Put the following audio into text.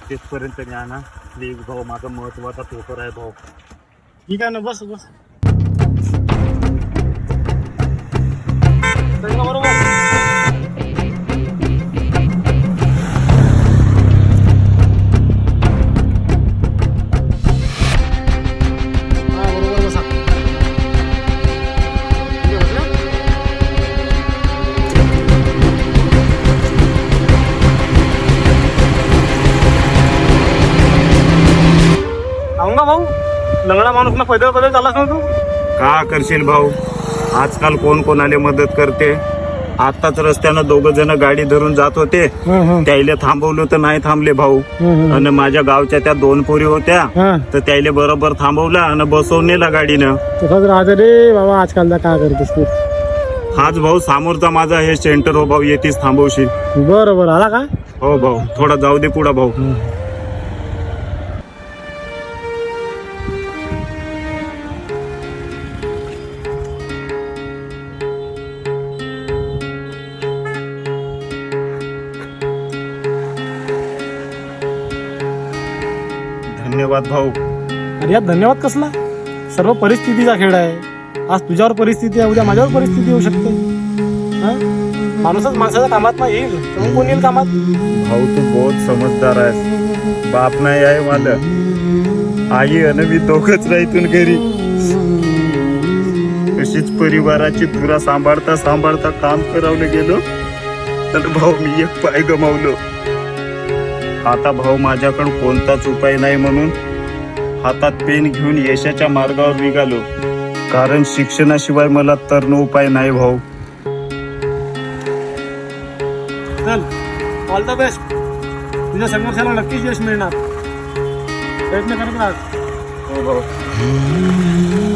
तिथपर्यंत न्या ना प्लीज भाऊ, माझा महत्वाचा पेपर आहे भाऊ. ठीक आहे ना, बस बस. बरोबर. भाऊ लंगडा माणूस ना पैदल पैदल चाललास ना तू. का करशील भाऊ, आजकाल कोण कोणाला मदत करते. आताच रस्त्यानं दोघं जण गाडी धरून जात होते, त्याला थांबवलं तर नाही थांबले भाऊ. आणि माझ्या गावच्या त्या 2 पोरी होत्या, तर त्याला बरोबर थांबवलं आणि बसवून नेला गाडीनं. तसंच राहते रे बाबा, आजकालचा काय करतेस तू. हाच भाऊ समोरचा माझा हे सेंटर हो भाऊ, येतीच थांबवशील. बरोबर आला का. हो भाऊ, थोडा जाऊ दे पुढं भाऊ. धन्यवाद भाऊ. अरे यात धन्यवाद कसला, सर्व परिस्थितीचा खेळ आहे. आज तुझ्यावर परिस्थिती आहे, उद्या माझ्यावर परिस्थिती येऊ शकते. माणूसच माणसाच्या कामात नाही येईल तर मग कोण येईल कामात. भाऊ तू बहुत समजदार आहेस. बाप नाही आहे मला, आई आणि मी दोघच राहतून घरी. अशीच परिवाराची तुरा सांभाळता सांभाळता काम करावलं गेलो, तर भाऊ मी एक पाय गमावलो. आता भाऊ माझ्याकडे कोणताच उपाय नाही म्हणून हातात पेन घेऊन यशाच्या मार्गावर निघालो. कारण शिक्षणाशिवाय मला तरण उपाय नाही भाऊ. चल, ऑल द बेस्ट. तुझ्या संघर्षाला नक्कीच यश मिळणार. प्रयत्न करत राहा. हो भाऊ.